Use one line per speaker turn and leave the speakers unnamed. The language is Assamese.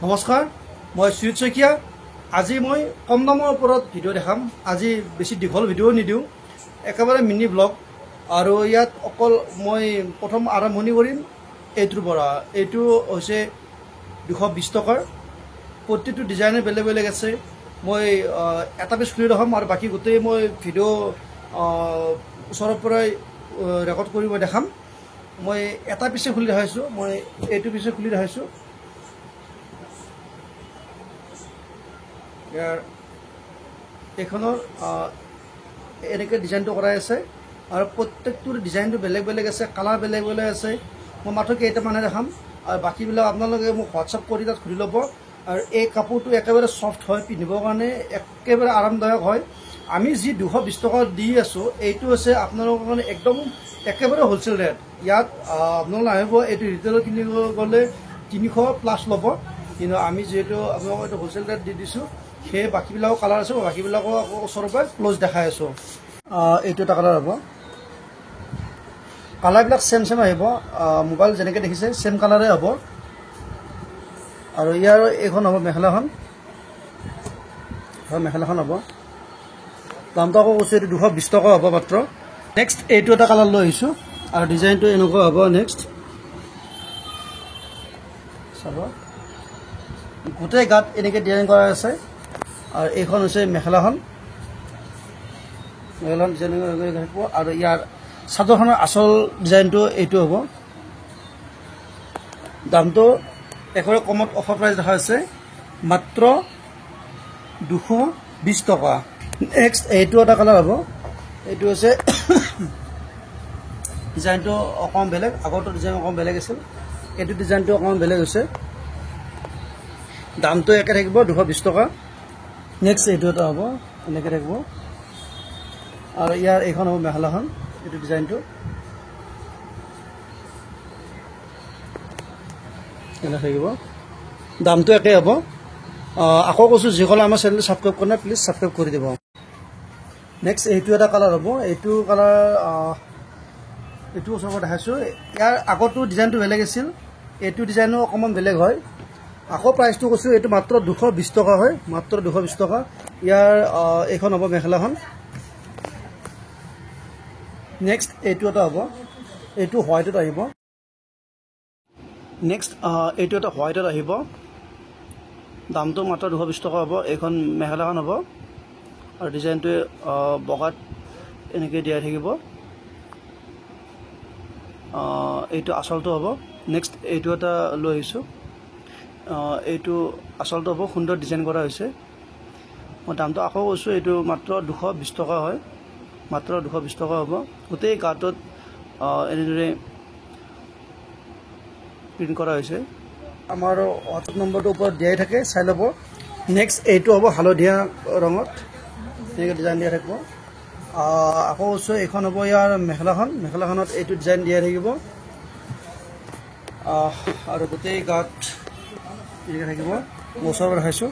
নমস্কাৰ, মই সুজিত শইকীয়া। আজি মই কম দামৰ ওপৰত ভিডিঅ' দেখাম। আজি বেছি দীঘল ভিডিঅ' নিদিওঁ, একেবাৰে মিনি ব্লগ। আৰু ইয়াত অকল মই প্ৰথম আৰম্ভণি কৰিম এইটোৰ পৰা। এইটো হৈছে 220 টকাৰ। প্ৰতিটো ডিজাইনে বেলেগ বেলেগ আছে। মই এটা পিচ খুলি দেখাম আৰু বাকী গোটেই মই ভিডিঅ' ওচৰৰ পৰাই ৰেকৰ্ড কৰি মই দেখাম। মই এটা পিছে খুলি দেখাইছোঁ, মই এইটো পিছে খুলি দেখাইছোঁ। ইয়াৰ এইখনৰ এনেকৈ ডিজাইনটো কৰাই আছে আৰু প্ৰত্যেকটোৰ ডিজাইনটো বেলেগ বেলেগ আছে, কালাৰ বেলেগ বেলেগ আছে। মই মাত্ৰ কেইটামানহে দেখাম আৰু বাকীবিলাক আপোনালোকে মোক হোৱাটছআপ কৰি তাত ঘূৰি ল'ব। আৰু এই কাপোৰটো একেবাৰে ছফ্ট হয়, পিন্ধিবৰ কাৰণে একেবাৰে আৰামদায়ক হয়। আমি যি 220 টকা দি আছোঁ, এইটো হৈছে আপোনালোকৰ কাৰণে একদম একেবাৰে হ'লচেল ৰেট। ইয়াত আপোনালোকে আহিব, এইটো ৰিটেইলত কিনিব গ'লে 300+ ল'ব, কিন্তু আমি যিহেতু আপোনালোকক এইটো হ'লচেল ৰেট দি দিছোঁ, সেই বাকীবিলাকৰ কালাৰ আছে, বাকীবিলাকো আকৌ ওচৰৰ পৰাই ক্ল'জ দেখাই আছোঁ। এইটো এটা কালাৰ হ'ব, কালাৰবিলাক ছেম আহিব। মোবাইল যেনেকৈ দেখিছে ছেম কালাৰে হ'ব। আৰু ইয়াৰ এইখন হ'ব মেখেলাখন, মেখেলাখন হ'ব। দামটো আকৌ কৈছোঁ এইটো 220 টকা হ'ব মাত্ৰ। নেক্সট এইটো এটা কালাৰ লৈ আহিছোঁ আৰু ডিজাইনটো এনেকুৱা হ'ব। নেক্সট চাব, গোটেই গাত এনেকৈ ডিজাইন কৰা আছে। আৰু এইখন হৈছে মেখেলাখন ডিজাইন থাকিব। আৰু ইয়াৰ চাদৰখনৰ আচল ডিজাইনটো এইটো হ'ব। দামটো একেবাৰে কমত অফাৰ প্ৰাইচ দেখা হৈছে, মাত্ৰ 220 টকা। নেক্সট এইটো এটা কালাৰ হ'ব। এইটো হৈছে ডিজাইনটো অকণমান বেলেগ, আগৰটো ডিজাইন অকণমান বেলেগ আছিল, এইটো ডিজাইনটো অকণমান বেলেগ হৈছে। দামটো একে থাকিব 220 টকা। নেক্সট এইটো এটা হ'ব, এনেকৈ থাকিব। আৰু ইয়াৰ এইখন হ'ব মেখেলাখন, এইটো ডিজাইনটো এনেকৈ থাকিব। দামটো একেই হ'ব। আকৌ কৈছোঁ, যিসকলে আমাৰ চেনেলটো ছাবস্ক্ৰাইব কৰা নাই প্লিজ ছাবস্ক্ৰাইব কৰি দিব। নেক্সট এইটো এটা কালাৰ হ'ব। এইটো কালাৰ এইটো ওচৰৰ পৰা দেখাইছোঁ। ইয়াৰ আগৰটো ডিজাইনটো বেলেগ আছিল, এইটো ডিজাইনো অকণমান বেলেগ হয়। আকৌ প্ৰাইচটো কৈছোঁ, এইটো মাত্ৰ 220 টকা হয়, মাত্ৰ 220 টকা। ইয়াৰ এইখন হ'ব মেখেলাখন। নেক্সট এইটো এটা হ'ব, এইটো হোৱাইটত আহিব। নেক্সট এইটো এটা হোৱাইটত আহিব, দামটো মাত্ৰ 220 টকা হ'ব। এইখন মেখেলাখন হ'ব আৰু ডিজাইনটোৱে বগাত এনেকৈ দিয়াই থাকিব। এইটো আচলটো হ'ব। নেক্সট এইটো এটা লৈ আহিছোঁ, এইটো আচলটো হ'ব, সুন্দৰ ডিজাইন কৰা হৈছে। মই দামটো আকৌ কৈছোঁ, এইটো মাত্ৰ 220 টকা হয়, মাত্ৰ 220 টকা হ'ব। গোটেই গাটোত এনেদৰে প্ৰিণ্ট কৰা হৈছে। আমাৰ হোৱাটছআপ নম্বৰটোৰ ওপৰত দিয়াই থাকে, চাই ল'ব। নেক্সট এইটো হ'ব হালধীয়া ৰঙত, এনেকৈ ডিজাইন দিয়া থাকিব। আকৌ কৈছোঁ, এইখন হ'ব ইয়াৰ মেখেলাখন, মেখেলাখনত এইটো ডিজাইন দিয়া থাকিব। আৰু গোটেই গাত এনেকৈ থাকিব। মই ওচৰৰ পৰা দেখাইছোঁ।